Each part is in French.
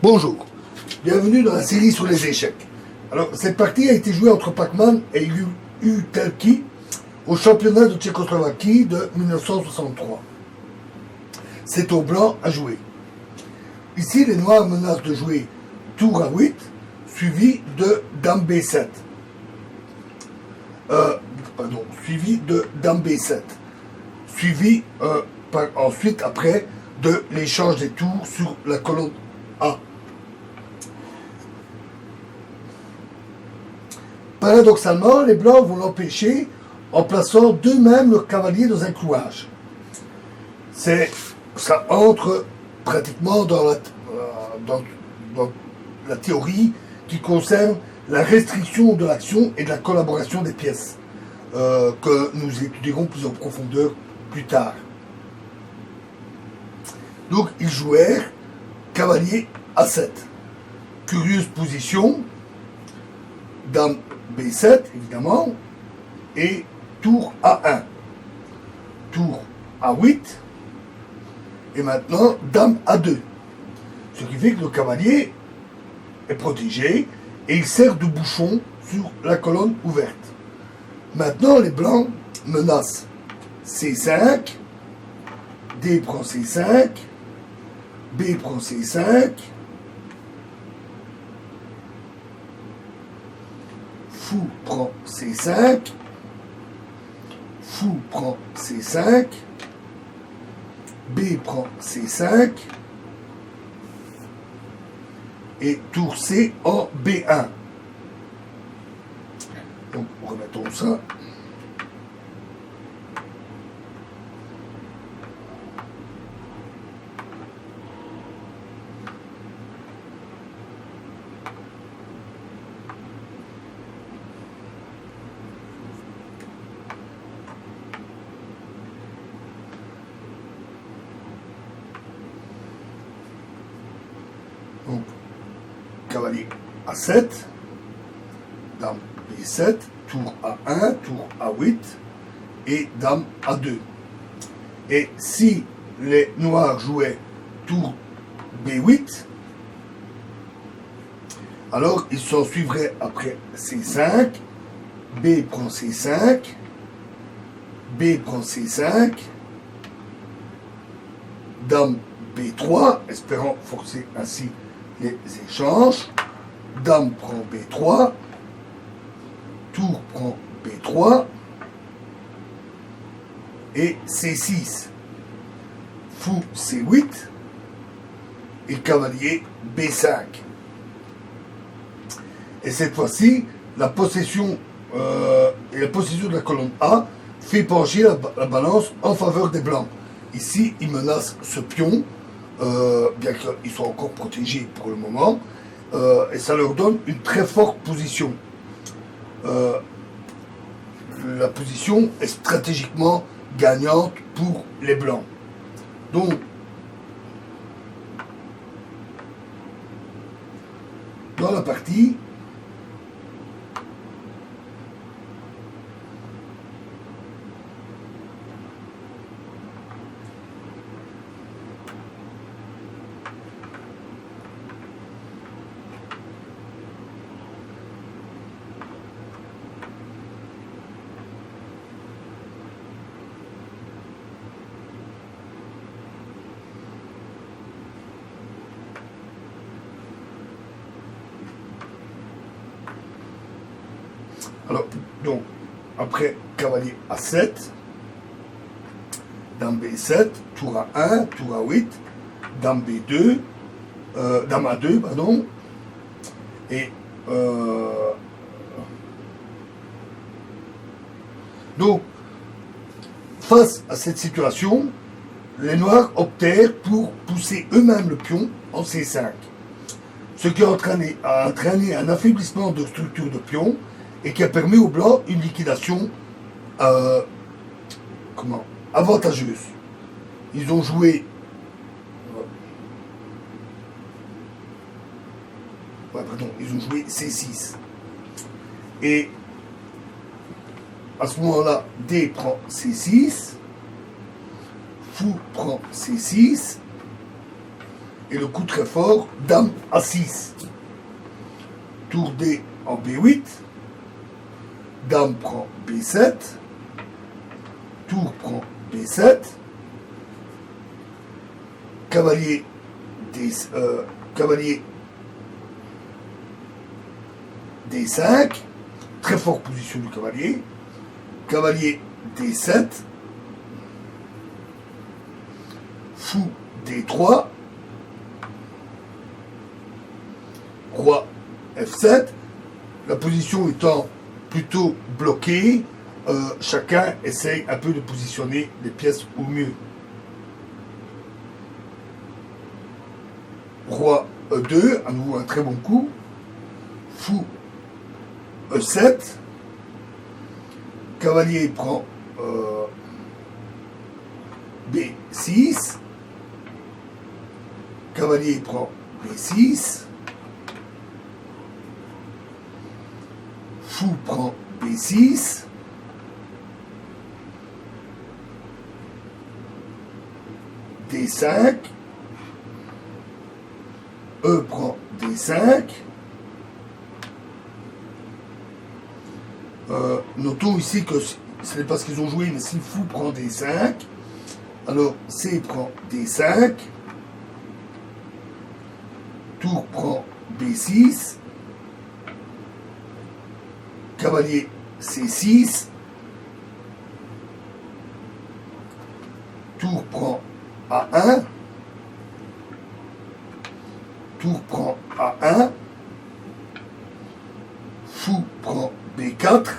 Bonjour, bienvenue dans la série sur les échecs. Alors, cette partie a été jouée entre Pac-Man et Utelki au championnat de Tchécoslovaquie de 1963. C'est au blanc à jouer. Ici, les noirs menacent de jouer tour à 8, suivi de dame B7. Suivi de dame B7. Suivi ensuite, après, de l'échange des tours sur la colonne A. Paradoxalement, les blancs vont l'empêcher en plaçant d'eux-mêmes leur cavalier dans un clouage. Ça entre pratiquement dans la théorie qui concerne la restriction de l'action et de la collaboration des pièces, que nous étudierons plus en profondeur plus tard. Donc ils jouèrent cavalier A7. Curieuse position, dame B7 évidemment, et tour A1. Tour A8, et maintenant dame A2. Ce qui fait que le cavalier est protégé et il sert de bouchon sur la colonne ouverte. Maintenant les blancs menacent C5, D prend C5, B prend C5, fou prend C5, fou prend C5, B prend C5, et tour C en B1. Donc remettons ça. Donc, cavalier A7, dame B7, tour A1, tour A8 et dame A2. Et si les noirs jouaient tour B8, alors ils s'en suivraient après C5, B prend C5, B prend C5, dame B3, espérant forcer ainsi les échanges, dame prend B3, tour prend B3, et C6, fou C8, et cavalier B5. Et cette fois-ci, la possession de la colonne A fait pencher la balance en faveur des blancs. Ici, ils menacent ce pion, bien qu'ils soient encore protégés pour le moment, et ça leur donne une très forte position. La position est stratégiquement gagnante pour les blancs. Donc, dans la partie, alors, donc, après cavalier A7, dame B7, tour A1, tour A8, dame B2, dame A2, pardon, et donc, face à cette situation, les noirs optèrent pour pousser eux-mêmes le pion en C5, ce qui a entraîné un affaiblissement de structure de pion et qui a permis aux blancs une liquidation avantageuse. Ils ont joué C6. Et à ce moment-là, D prend C6, fou prend C6, Et le coup très fort, dame A6. Tour D en B8. Dame prend B7. Tour prend B7. Cavalier cavalier D5. Très forte position du cavalier. Cavalier D7. Fou D3. Roi F7. La position étant plutôt bloquée, chacun essaye un peu de positionner les pièces au mieux. Roi E2, à nouveau un très bon coup. Fou E7. Cavalier prend B6. Cavalier prend B6. Fou prend B6. D5. E prend D5. Notons ici que ce n'est pas ce qu'ils ont joué, mais si fou prend D5, alors C prend D5. Tour prend B6. Cavalier C6. Tour prend A1. Tour prend A1. Fou prend B4.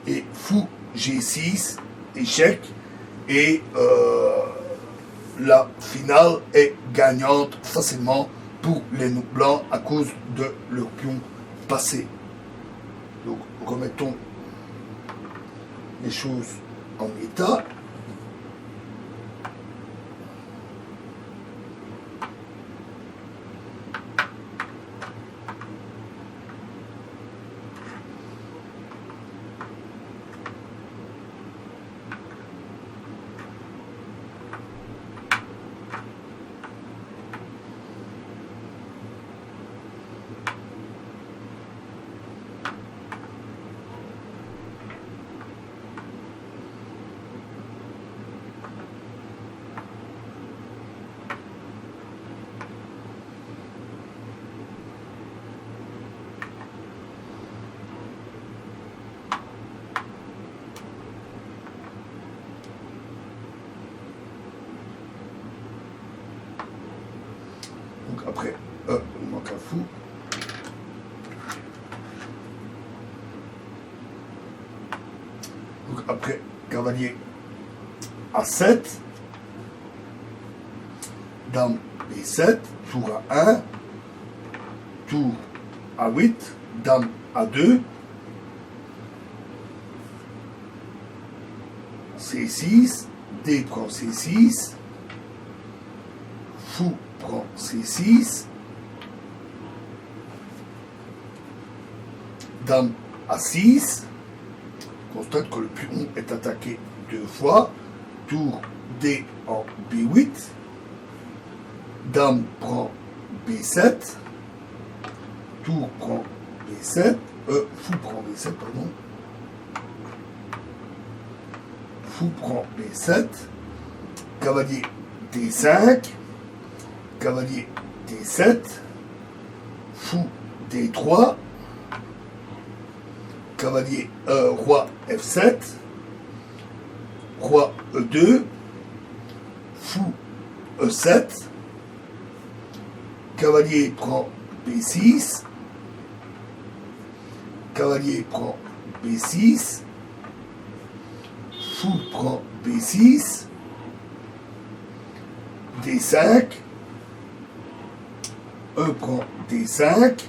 Et fou G6. Échec. Et la finale est gagnante facilement pour les blancs à cause de leur pion passé. Donc remettons les choses en état. Donc après, il manque un fou. Donc après, cavalier A7. Dame B7. Tour A1. Tour A8. Dame A2. C6. D prend C6. Fou prend C6. Dame A6. Constate que le pion est attaqué deux fois. Tour D en B8. Dame prend B7. Tour prend B7. Fou prend B7, pardon. Fou prend B7. Cavalier D5. Cavalier D7. Fou D3. Cavalier roi F7. Roi E2. Fou E7. Cavalier prend B6. Cavalier prend B6. Fou prend B6. D5. E prend D5.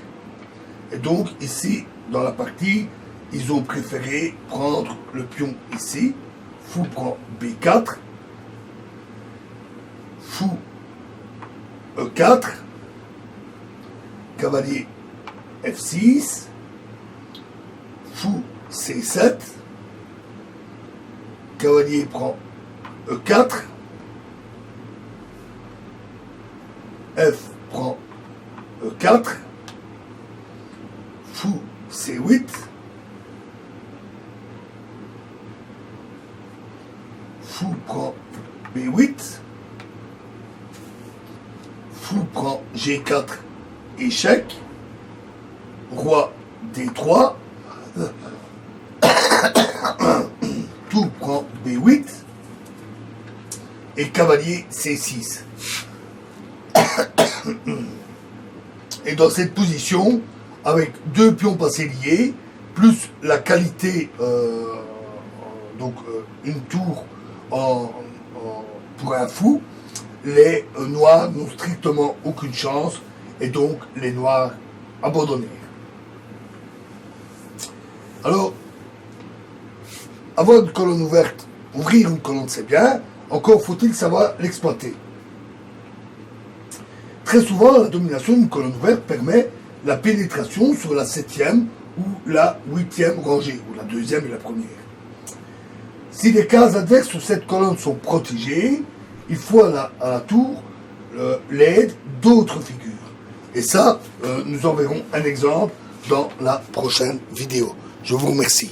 Et donc ici, dans la partie, ils ont préféré prendre le pion ici. Fou prend B4. Fou E4. Cavalier F6. Fou C7. Cavalier prend E4. F prend E4, fou C8, fou prend B8, fou prend G4, échec, roi D3, tout prend B8 et cavalier C6. Et dans cette position, avec deux pions passés liés, plus la qualité, une tour pour un fou, les noirs n'ont strictement aucune chance et donc les noirs abandonnèrent. Alors, avoir une colonne ouverte, ouvrir une colonne c'est bien, encore faut-il savoir l'exploiter. Très souvent, la domination d'une colonne ouverte permet la pénétration sur la 7e ou la 8e rangée, ou la 2e et la première. Si les cases adverses sur cette colonne sont protégées, il faut à la tour l'aide d'autres figures. Et ça, nous en verrons un exemple dans la prochaine vidéo. Je vous remercie.